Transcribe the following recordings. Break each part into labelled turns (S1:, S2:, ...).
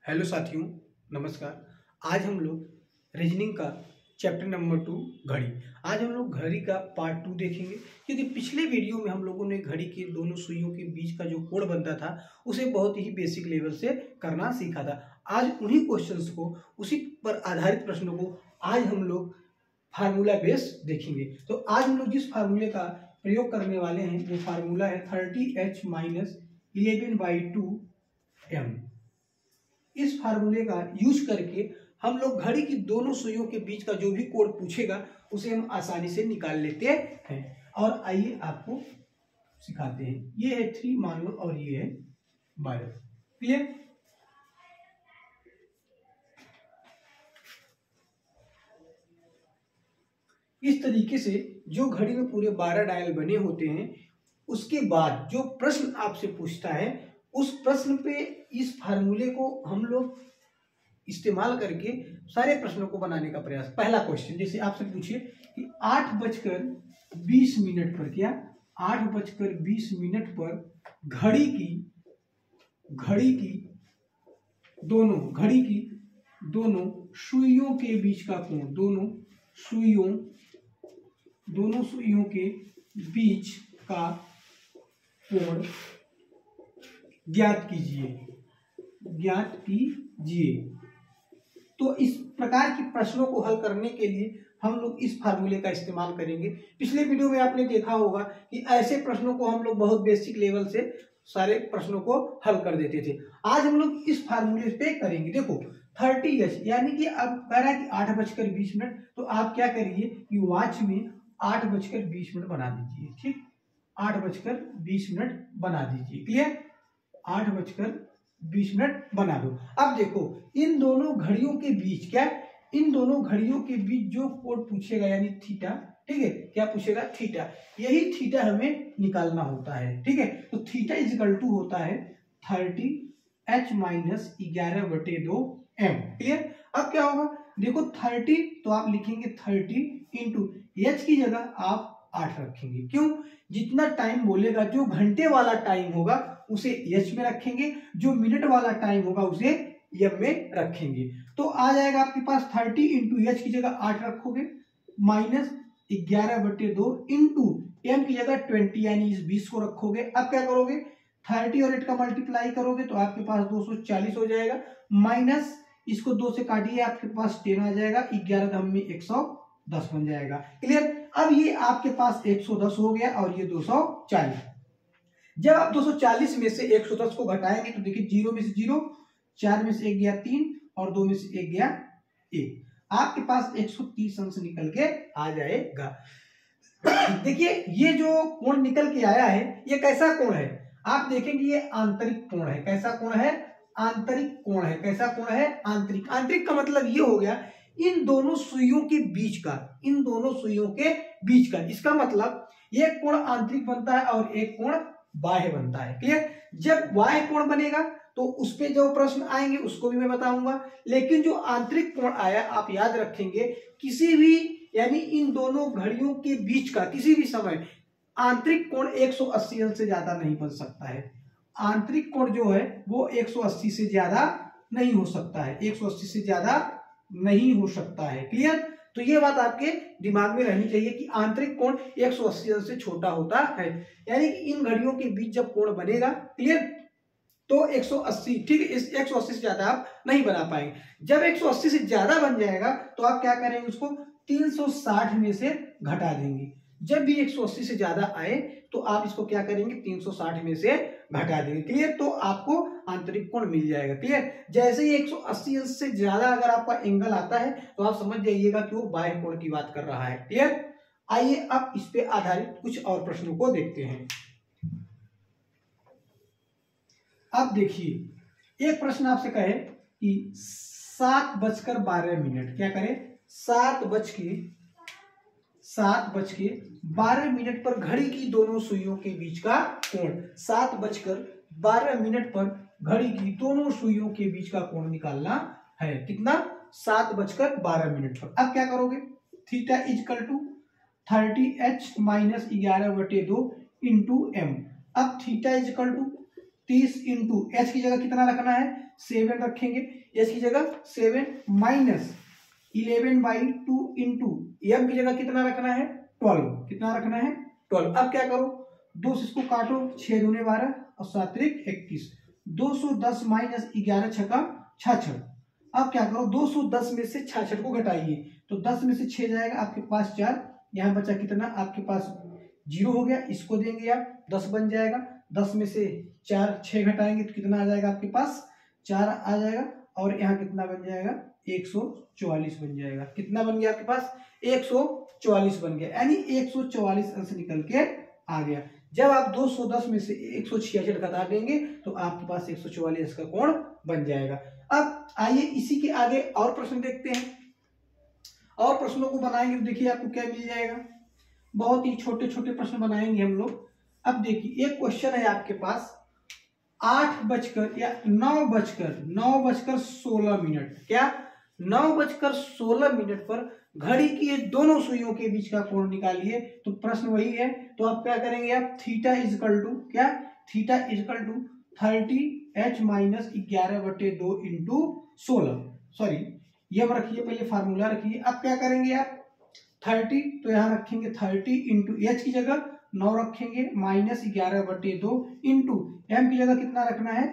S1: Hello साथियों, नमस्कार। आज हम लोग रीजनिंग का चैप्टर नंबर 2 घड़ी। आज हम लोग घड़ी का पार्ट 2 देखेंगे, क्योंकि पिछले वीडियो में हम लोगों ने घड़ी के दोनों सुइयों के बीच का जो कोण बनता था उसे बहुत ही बेसिक लेवल से करना सीखा था। आज उन्हीं क्वेश्चंस को, उसी पर आधारित प्रश्नों को आज हम लोग फार्मूला बेस देखेंगे। तो आज हम लोग जिस फार्मूले का प्रयोग करने वाले हैं वो फार्मूला है 30h - 11/2m। इस फार्मूले का यूज करके हम लोग घड़ी की दोनों सुइयों के बीच का जो भी कोण पूछेगा उसे हम आसानी से निकाल लेते हैं। और आइए आपको सिखाते हैं। ये है 3 मान लो और ये है 12। क्लियर? इस तरीके से जो घड़ी में पूरे 12 डायल बने होते हैं, उसके बाद जो प्रश्न आपसे पूछता है उस प्रश्न पे इस फार्मूले को हम लोग इस्तेमाल करके सारे प्रश्नों को बनाने का प्रयास। पहला क्वेश्चन, जैसे आपसे पूछिए कि 8:20 पर, क्या 8:20 पर घड़ी की दोनों सुइयों के बीच का कोण, दोनों सुइयों के बीच का कोण ज्ञात कीजिए। तो इस प्रकार के प्रश्नों को हल करने के लिए हम लोग इस फार्मूले का इस्तेमाल करेंगे। पिछले वीडियो में आपने देखा होगा कि ऐसे प्रश्नों को हम लोग बहुत बेसिक लेवल से सारे प्रश्नों को हल कर देते थे। आज हम लोग इस फार्मूले पे करेंगे। देखो 30h, यानी कि अब कह रहा है कि 8:20, तो आप क्या करिए कि वॉच में 8:20 बना दीजिए। ठीक, 8:20 बना दीजिए। क्लियर? 8:20 बना दो। अब देखो इन दोनों घड़ियों के बीच जो कोण पूछेगा यानी थीटा, ठीक है, क्या पूछेगा? थीटा। यही थीटा हमें निकालना होता है। ठीक है, तो थीटा इक्वल टू होता है 30h - 11/2m। क्लियर? अब क्या होगा? देखो 30, तो आप लिखेंगे 30 इंटू h की जगह आप 8 रखेंगे। क्यों? जितना टाइम बोलेगा, जो घंटे वाला टाइम होगा उसे h में रखेंगे, जो मिनट वाला टाइम होगा उसे m में रखेंगे। तो आ जाएगा आपके पास 30 इंटू h की जगह 8 रखोगे माइनस 11/2 इंटू m की जगह 20 यानी इस 20 को रखोगे। अब क्या करोगे? 30 और 8 का मल्टीप्लाई करोगे तो आपके पास 240 हो जाएगा, माइनस इसको 2 से काटिए, आपके पास 10 आ जाएगा, 11 में 110 बन जाएगा। क्लियर? अब ये आपके पास 110 हो गया और ये 240। जब आप 240 में से 110 को घटाएंगे तो देखिए 0 में से 0, 4 में से 1 गया 3 और 2 में से 1 गया 1। आपके पास 130 अंश निकल के आ जाएगा। देखिए ये जो कोण निकल के आया है ये कैसा कोण है? आप देखेंगे ये आंतरिक कोण है। कैसा कोण है? आंतरिक कोण है। कैसा कोण है? आंतरिक। आंतरिक का मतलब ये हो गया इन दोनों सुइयों के बीच का। इसका मतलब एक कोण आंतरिक बनता है और एक कोण बाह्य बनता है। क्लियर? जब बाह्य कोण बनेगा तो उस पे जो प्रश्न आएंगे उसको भी मैं बताऊंगा, लेकिन जो आंतरिक कोण आया आप याद रखेंगे, किसी भी यानी इन दोनों घड़ियों के बीच का किसी भी समय आंतरिक कोण 180 अंश से ज्यादा नहीं बन सकता है। आंतरिक कोण जो है वो 180 से ज्यादा नहीं हो सकता है, 180 से ज्यादा नहीं हो सकता है। क्लियर? तो ये बात आपके दिमाग में रहनी चाहिए कि आंतरिक कोण 180 अंश से छोटा होता है, यानी कि इन घड़ियों के बीच जब कोण बनेगा, क्लियर, तो 180, ठीक है, इस 180 से ज्यादा आप नहीं बना पाएंगे। जब 180 से ज्यादा बन जाएगा तो आप क्या करेंगे? उसको 360 में से घटा देंगे। जब भी 180 से ज्यादा आए तो आप इसको क्या करेंगे? 360 में से घटा देंगे। क्लियर? तो आपको आंतरिक कोण मिल जाएगा। क्लियर? जैसे ही 180 अंश से ज्यादा अगर आपका एंगल आता है तो आप समझ जाइएगा कि वो बाह्य कोण की बात कर रहा है। क्लियर? आइए अब इस पे आधारित कुछ और प्रश्नों को देखते हैं। अब देखिए एक प्रश्न आपसे कहे कि 7:12, क्या करें? 7:12 पर घड़ी की दोनों सुइयों के बीच का कोण, 7:12 पर घड़ी की दोनों सुइयों के बीच का कोण निकालना है। कितना? 7:12 पर। अब क्या करोगे? Theta equal to 30h - 11/2 into m। अब theta equal to 30 into h की जगह कितना रखना है 7 रखेंगे, एच की जगह 7 माइनस 11/2 इंटू एम की जगह कितना रखना है 12, कितना रखना है 12। अब क्या करो 2 से इसको काटो, 6 दूने 12 और 7 त्रिक 21, 210 माइनस 11 छक्का 66। अब क्या करो 210 में से 66 को घटाइए, तो 10 में से 6 जाएगा आपके पास 4, यहाँ बचा कितना आपके पास 0 हो गया, इसको देंगे आप 10 बन जाएगा, 10 में से 4 6 घटाएंगे तो कितना आ जाएगा आपके पास 4 आ जाएगा, और यहाँ कितना बन जाएगा 144 बन जाएगा। कितना बन गया आपके पास 144 बन गया, यानी 144 अंश निकल के आ गया। जब आप 210 में से 166 घटा देंगे तो आपके पास 144 का कोण बन जाएगा। अब आइए इसी के आगे और प्रश्न देखते हैं, और प्रश्नों को बनाएंगे तो देखिए आपको क्या मिल जाएगा, बहुत ही छोटे छोटे प्रश्न बनाएंगे हम लोग। अब देखिए एक क्वेश्चन है आपके पास 9:16 क्या 9:16 पर घड़ी की ये दोनों सुइयों के बीच का कोण निकालिए। तो प्रश्न वही है, तो आप क्या करेंगे आप थीटा इजकल टू क्या, theta equal to 30h minus 11/2 into 16, sorry ये हम रखिए पहले फार्मूला रखिए। अब क्या करेंगे आप 30 तो यहाँ रखेंगे 30 इंटू एच की जगह 9 रखेंगे माइनस 11/2 इंटू एम की जगह कितना रखना है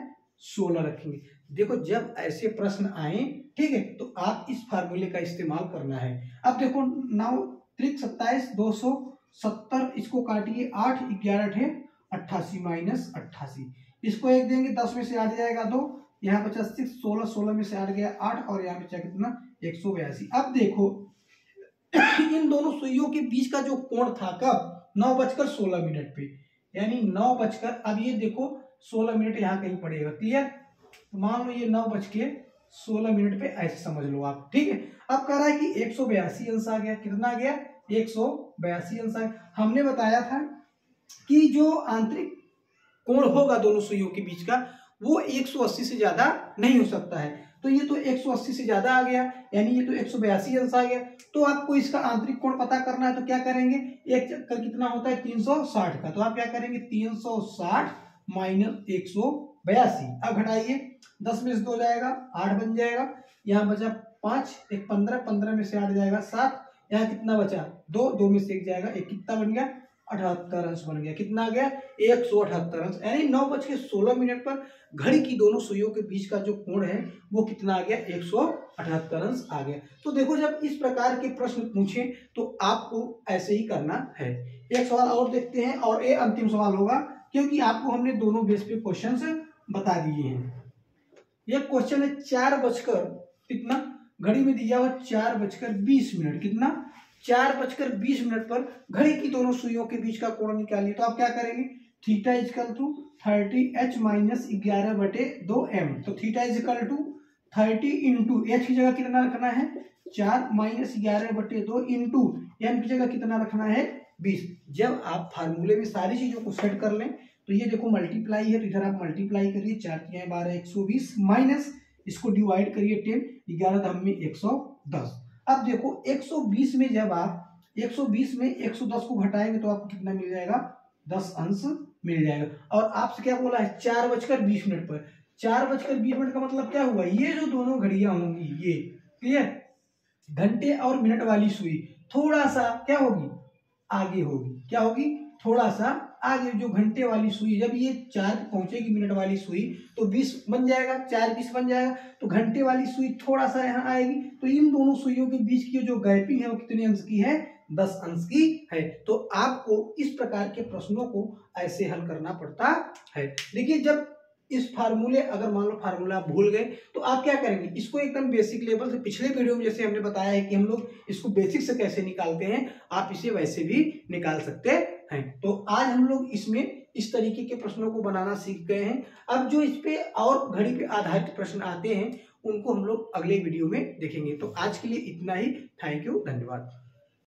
S1: 16 रखेंगे। देखो जब ऐसे प्रश्न आए ठीक है तो आप इस फार्मूले का इस्तेमाल करना है। अब देखो 9 त्रिक 27 270, इसको काटिए 8 11 88 माइनस 88, इसको 1 देंगे 10 में से 8 जाएगा 2, यहाँ बचा 6 16 16 में से 8 गया 8 और यहाँ बचा कितना 182। अब देखो इन दोनों सुइयों के बीच का जो कोण था कब 9:16 पे, यानी 9 अब ये देखो 16 मिनट यहाँ कहीं पड़ेगा, क्लियर। तो मान लो ये 9:16 पे ऐसे समझ लो आप, ठीक है। अब कह रहा है कि 182 अंश आ गया, कितना आ गया 182 अंश आ गया। हमने बताया था कि जो आंतरिक कोण होगा दोनों सुइयों के बीच का वो 180 से ज्यादा नहीं हो सकता है, तो ये तो 180 से ज्यादा आ गया, यानी ये तो 182 अंश आ गया। तो आपको इसका आंतरिक कोण पता करना है, तो क्या करेंगे एक चक्कर कितना होता है 360 का, तो आप क्या करेंगे 360 माइनस 182। अब घटाइए 10 में से 2 जाएगा 8 बन जाएगा, यहाँ बचा 5 1 15 15 में से 8 जाएगा 7, यहाँ कितना बचा 2 2 में से 1 जाएगा 1, कितना बन गया 78 अंश बन गया। कितना आ गया 178 अंश, यानी 9:16 पर घड़ी की दोनों सुइयों के बीच का जो कोण है वो कितना आ गया 178 अंश आ गया। तो देखो जब इस प्रकार के प्रश्न पूछे तो आपको ऐसे ही करना है। एक सवाल और देखते हैं और ये अंतिम सवाल होगा, क्योंकि आपको हमने दोनों बेस पे क्वेश्चंस बता दिए हैं। ये क्वेश्चन है 4 कितना घड़ी में दिया हुआ 4:20, कितना 4:20 पर घड़ी की दोनों सुइयों के बीच का कोण निकालिए। तो आप क्या करेंगे theta equal to 30h minus 11/2 m, तो theta equal to 30 into h की जगह कितना रखना है 4 माइनस 11/2 इंटू एम की जगह कितना रखना है 20। जब आप फार्मूले में सारी चीजों को सेट कर लें तो ये देखो मल्टीप्लाई है, तो इधर आप मल्टीप्लाई करिए 4 × 12 120 माइनस इसको डिवाइड करिए 10 11 धाम में 110। अब देखो 120 में जब आप 120 में 110 को घटाएंगे तो आपको कितना मिल जाएगा 10 अंश मिल जाएगा। और आपसे क्या बोला है 4:20 पर, 4:20 का मतलब क्या हुआ, ये जो दोनों घड़ियां होंगी ये क्लियर घंटे और मिनट वाली सुई थोड़ा सा क्या होगी आगे होगी, क्या होगी थोड़ा सा आगे। जो घंटे वाली सुई जब ये 4 पहुंचेगी मिनट वाली सुई तो 20 बन जाएगा, 4 20 बन जाएगा, तो घंटे वाली सुई थोड़ा सा यहाँ आएगी। तो इन दोनों सुइयों के बीच की जो गैपिंग है वो कितने अंश की है 10 अंश की है। तो आपको इस प्रकार के प्रश्नों को ऐसे हल करना पड़ता है। देखिए जब इस फार्मूले अगर मान लो फार्मूला आप भूल गए तो आप क्या करेंगे इसको एकदम बेसिक लेवल से, पिछले वीडियो में जैसे हमने बताया है कि हम लोग इसको बेसिक से कैसे निकालते हैं आप इसे वैसे भी निकाल सकते हैं। तो आज हम लोग इसमें इस तरीके के प्रश्नों को बनाना सीख गए हैं। अब जो इस पे और घड़ी पे आधारित प्रश्न आते हैं उनको हम लोग अगले वीडियो में देखेंगे। तो आज के लिए इतना ही, थैंक यू, धन्यवाद।